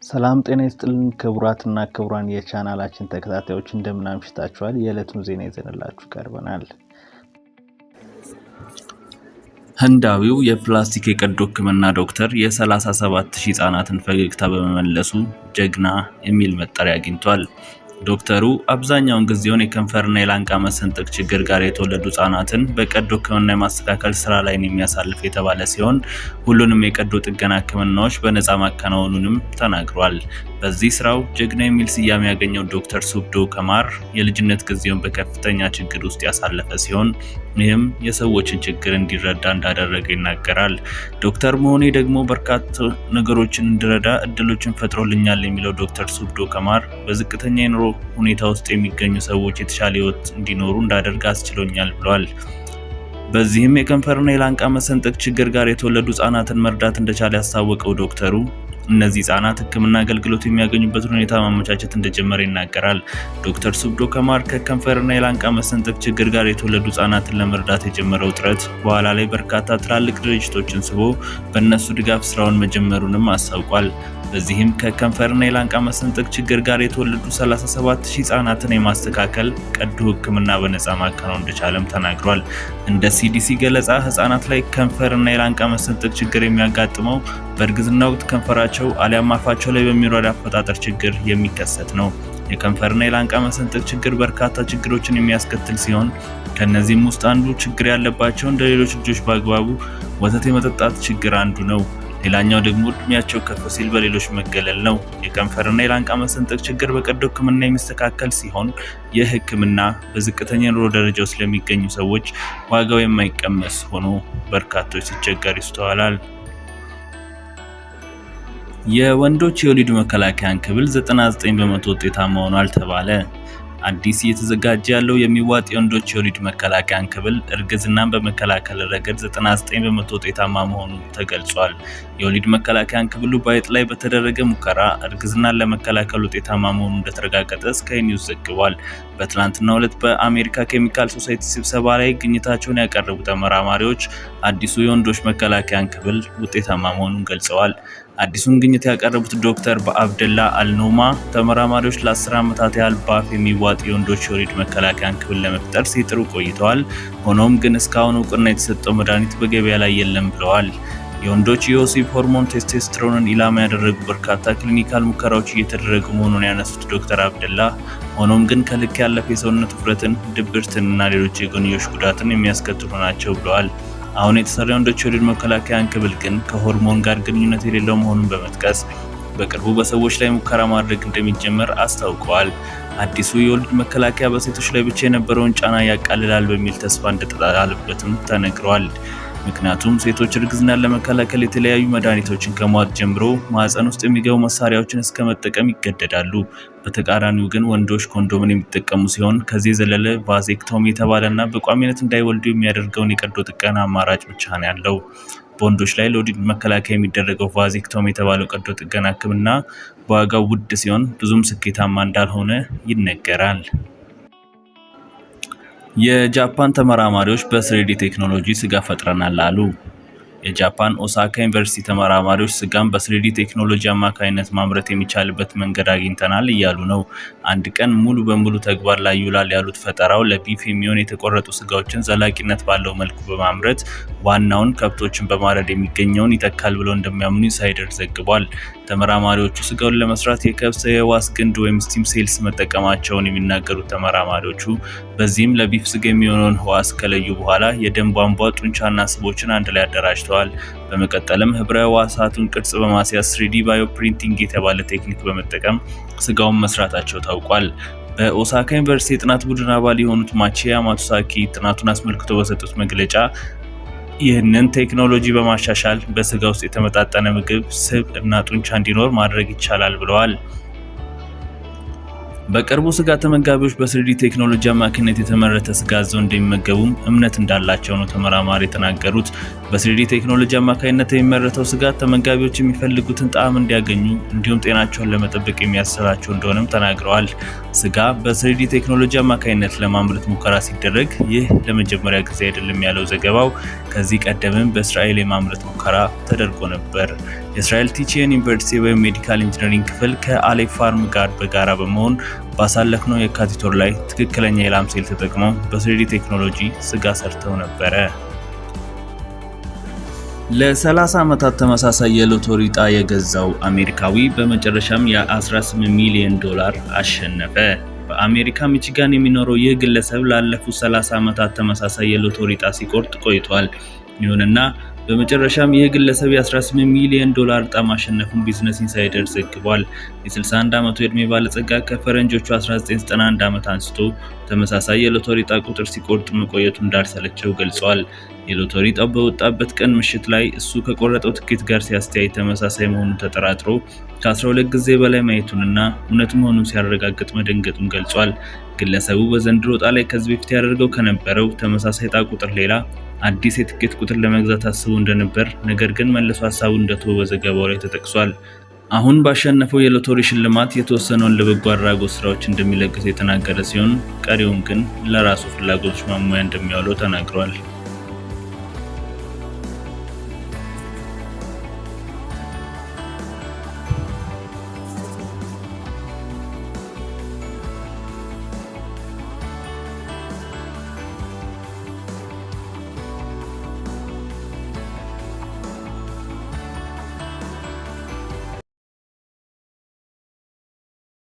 ሰላም ጤና ይስጥልን ክቡራትና ክቡራን የቻናላችን ተከታታዮች እንደምን አምሽታችኋል? የዕለቱን ዜና ይዘንላችሁ ቀርበናል። ህንዳዊው የፕላስቲክ የቀዶ ሕክምና ዶክተር የ37000 ህጻናትን ፈገግታ በመመለሱ ጀግና የሚል መጠሪያ አግኝቷል። ዶክተሩ አብዛኛውን ጊዜውን የከንፈርና የላንቃ መሰንጠቅ ችግር ጋር የተወለዱ ህጻናትን በቀዶ ሕክምና የማስተካከል ስራ ላይ የሚያሳልፍ የተባለ ሲሆን ሁሉንም የቀዶ ጥገና ሕክምናዎች በነፃ ማከናወኑንም ተናግሯል። በዚህ ስራው ጀግና የሚል ስያሜ ያገኘው ዶክተር ሱብዶ ከማር የልጅነት ጊዜውን በከፍተኛ ችግር ውስጥ ያሳለፈ ሲሆን ይህም የሰዎችን ችግር እንዲረዳ እንዳደረገ ይናገራል። ዶክተር መሆኔ ደግሞ በርካታ ነገሮችን እንድረዳ እድሎችን ፈጥሮልኛል የሚለው ዶክተር ሱብዶ ከማር በዝቅተኛ የኑሮ ሁኔታ ውስጥ የሚገኙ ሰዎች የተሻለ ህይወት እንዲኖሩ እንዳደርግ አስችሎኛል ብሏል። በዚህም የከንፈርና የላንቃ መሰንጠቅ ችግር ጋር የተወለዱ ህጻናትን መርዳት እንደቻለ ያስታወቀው ዶክተሩ እነዚህ ህጻናት ህክምና አገልግሎት የሚያገኙበትን ሁኔታ ማመቻቸት እንደጀመረ ይናገራል። ዶክተር ሱብዶ ከማር ከከንፈርና የላንቃ መሰንጠቅ ችግር ጋር የተወለዱ ህጻናትን ለመርዳት የጀመረው ጥረት በኋላ ላይ በርካታ ትላልቅ ድርጅቶችን ስቦ በእነሱ ድጋፍ ስራውን መጀመሩንም አስታውቋል። በዚህም ከከንፈርና የላንቃ መሰንጠቅ ችግር ጋር የተወለዱ 37000 ህጻናትን የማስተካከል ቀዶ ህክምና በነፃ ማከናወን እንደቻለም ተናግሯል። እንደ ሲዲሲ ገለጻ ህጻናት ላይ ከንፈርና የላንቃ መሰንጠቅ ችግር የሚያጋጥመው በእርግዝና ወቅት ከንፈራቸው አሊያም አፋቸው ላይ በሚወርድ አፈጣጠር ችግር የሚከሰት ነው። የከንፈርና የላንቃ መሰንጠቅ ችግር በርካታ ችግሮችን የሚያስከትል ሲሆን ከነዚህም ውስጥ አንዱ ችግር ያለባቸው እንደ ሌሎች ልጆች በአግባቡ ወተት የመጠጣት ችግር አንዱ ነው። ሌላኛው ደግሞ እድሜያቸው ከፍ ሲል በሌሎች መገለል ነው። የከንፈርና የላንቃ መሰንጠቅ ችግር በቀዶ ህክምና የሚስተካከል ሲሆን ይህ ህክምና በዝቅተኛ ኑሮ ደረጃ ውስጥ ለሚገኙ ሰዎች ዋጋው የማይቀመስ ሆኖ በርካቶች ሲቸገሩ ይስተዋላል። የወንዶች የወሊድ መከላከያ እንክብል 99% ውጤታማ ሆኗል ተባለ። አዲስ እየተዘጋጀ ያለው የሚዋጥ የወንዶች የወሊድ መከላከያ እንክብል እርግዝናን በመከላከል ረገድ 99% ውጤታማ መሆኑ ተገልጿል። የወሊድ መከላከያ እንክብሉ በአይጥ ላይ በተደረገ ሙከራ እርግዝናን ለመከላከል ውጤታማ መሆኑ እንደተረጋገጠ ስካይ ኒውስ ዘግቧል። በትላንትናው ዕለት በአሜሪካ ኬሚካል ሶሳይቲ ስብሰባ ላይ ግኝታቸውን ያቀረቡ ተመራማሪዎች አዲሱ የወንዶች መከላከያ እንክብል ውጤታማ መሆኑን ገልጸዋል። አዲሱን ግኝት ያቀረቡት ዶክተር በአብደላ አልኖማ ተመራማሪዎች ለ10 ዓመታት ያህል በአፍ የሚዋጥ የወንዶች የወሊድ መከላከያ እንክብል ለመፍጠር ሲጥሩ ቆይተዋል። ሆኖም ግን እስካሁን እውቅና የተሰጠው መድኃኒት በገበያ ላይ የለም ብለዋል። የወንዶች የወሲብ ሆርሞን ቴስቶስትሮንን ኢላማ ያደረጉ በርካታ ክሊኒካል ሙከራዎች እየተደረጉ መሆኑን ያነሱት ዶክተር አብደላ ሆኖም ግን ከልክ ያለፈ የሰውነት ውፍረትን፣ ድብርትንና ሌሎች የጎንዮሽ ጉዳትን የሚያስከትሉ ናቸው ብለዋል። አሁን የተሰራው የወንዶች የወሊድ መከላከያ እንክብል ግን ከሆርሞን ጋር ግንኙነት የሌለው መሆኑን በመጥቀስ በቅርቡ በሰዎች ላይ ሙከራ ማድረግ እንደሚጀመር አስታውቀዋል። አዲሱ የወሊድ መከላከያ በሴቶች ላይ ብቻ የነበረውን ጫና ያቃልላል በሚል ተስፋ እንደተጣለበትም ተነግሯል። ምክንያቱም ሴቶች እርግዝናን ለመከላከል የተለያዩ መድኃኒቶችን ከመዋጥ ጀምሮ ማህፀን ውስጥ የሚገቡ መሳሪያዎችን እስከ መጠቀም ይገደዳሉ። በተቃራኒው ግን ወንዶች ኮንዶምን የሚጠቀሙ ሲሆን ከዚህ የዘለለ ቫሴክቶሚ የተባለና በቋሚነት እንዳይወልዱ የሚያደርገውን የቀዶ ጥገና አማራጭ ብቻ ነው ያለው። በወንዶች ላይ ለወሊድ መከላከያ የሚደረገው ቫሴክቶሚ የተባለው ቀዶ ጥገና ህክምና በዋጋው ውድ ሲሆን ብዙም ስኬታማ እንዳልሆነ ይነገራል። የጃፓን ተመራማሪዎች በ3D ቴክኖሎጂ ስጋ ፈጥረናል አሉ። የጃፓን ኦሳካ ዩኒቨርሲቲ ተመራማሪዎች ስጋን በ3D ቴክኖሎጂ አማካኝነት ማምረት የሚቻልበት መንገድ አግኝተናል እያሉ ነው። አንድ ቀን ሙሉ በሙሉ ተግባር ላይ ይውላል ያሉት ፈጠራው ለቢፍ የሚሆን የተቆረጡ ስጋዎችን ዘላቂነት ባለው መልኩ በማምረት ዋናውን ከብቶችን በማረድ የሚገኘውን ይተካል ብለው እንደሚያምኑ ኢንሳይደር ዘግቧል። ተመራማሪዎቹ ስጋውን ለመስራት የከብት የህዋስ ግንድ ወይም ስቲም ሴልስ መጠቀማቸውን የሚናገሩት ተመራማሪዎቹ በዚህም ለቢፍ ስጋ የሚሆነውን ህዋስ ከለዩ በኋላ የደም ቧንቧ፣ ጡንቻና ስቦችን አንድ ላይ አደራጅተዋል። በመቀጠልም ህብረ ህዋሳቱን ቅርጽ በማስያዝ 3D ባዮፕሪንቲንግ የተባለ ቴክኒክ በመጠቀም ስጋውን መስራታቸው ታውቋል። በኦሳካ ዩኒቨርሲቲ የጥናት ቡድን አባል የሆኑት ማቺያ ማቱሳኪ ጥናቱን አስመልክቶ በሰጡት መግለጫ ይህንን ቴክኖሎጂ በማሻሻል በስጋ ውስጥ የተመጣጠነ ምግብ፣ ስብ እና ጡንቻ እንዲኖር ማድረግ ይቻላል ብለዋል። በቅርቡ ስጋ ተመጋቢዎች በ3D ቴክኖሎጂ አማካኝነት የተመረተ ስጋ አዘው እንደሚመገቡም እምነት እንዳላቸው ነው ተመራማሪ የተናገሩት። በ3D ቴክኖሎጂ አማካኝነት የሚመረተው ስጋ ተመጋቢዎች የሚፈልጉትን ጣዕም እንዲያገኙ እንዲሁም ጤናቸውን ለመጠበቅ የሚያስችላቸው እንደሆነም ተናግረዋል። ስጋ በ3D ቴክኖሎጂ አማካኝነት ለማምረት ሙከራ ሲደረግ ይህ ለመጀመሪያ ጊዜ አይደለም ያለው ዘገባው ከዚህ ቀደምም በእስራኤል የማምረት ሙከራ ተደርጎ ነበር። የእስራኤል ቲችየን ዩኒቨርሲቲ በሜዲካል ኢንጂነሪንግ ክፍል ከአሌፍ ፋርም ጋር በጋራ በመሆን ባሳለፍነው የካቲት ወር ላይ ትክክለኛ የላም ሴል ተጠቅመው በ3D ቴክኖሎጂ ስጋ ሰርተው ነበረ። ለ30 ዓመታት ተመሳሳይ የሎተሪ ዕጣ የገዛው አሜሪካዊ በመጨረሻም የ18 ሚሊዮን ዶላር አሸነፈ። በአሜሪካ ሚቺጋን የሚኖረው ይህ ግለሰብ ላለፉት 30 ዓመታት ተመሳሳይ የሎተሪ ዕጣ ሲቆርጥ ቆይቷል። ይሁንና በመጨረሻም ይህ ግለሰብ የ18 ሚሊዮን ዶላር ዕጣ ማሸነፉን ቢዝነስ ኢንሳይደር ዘግቧል። የ61 ዓመቱ የዕድሜ ባለጸጋ ከፈረንጆቹ 1991 ዓመት አንስቶ ተመሳሳይ የሎተሪ ዕጣ ቁጥር ሲቆርጥ መቆየቱ እንዳልሰለቸው ገልጿል። የሎተሪ ዕጣው በወጣበት ቀን ምሽት ላይ እሱ ከቆረጠው ትኬት ጋር ሲያስተያይ ተመሳሳይ መሆኑን ተጠራጥሮ ከ12 ጊዜ በላይ ማየቱንና እውነት መሆኑን ሲያረጋግጥ መደንገጡን ገልጿል። ግለሰቡ በዘንድሮ ዕጣ ላይ ከዚህ በፊት ያደርገው ከነበረው ተመሳሳይ ዕጣ ቁጥር ሌላ አዲስ የትኬት ቁጥር ለመግዛት አስቦ እንደነበር፣ ነገር ግን መልሶ ሐሳቡን እንደተወ በዘገባው ላይ ተጠቅሷል። አሁን ባሸነፈው የሎተሪ ሽልማት የተወሰነውን ለበጎ አድራጎት ስራዎች እንደሚለግስ የተናገረ ሲሆን ቀሪውን ግን ለራሱ ፍላጎቶች ማሟያ እንደሚያውለው ተናግሯል።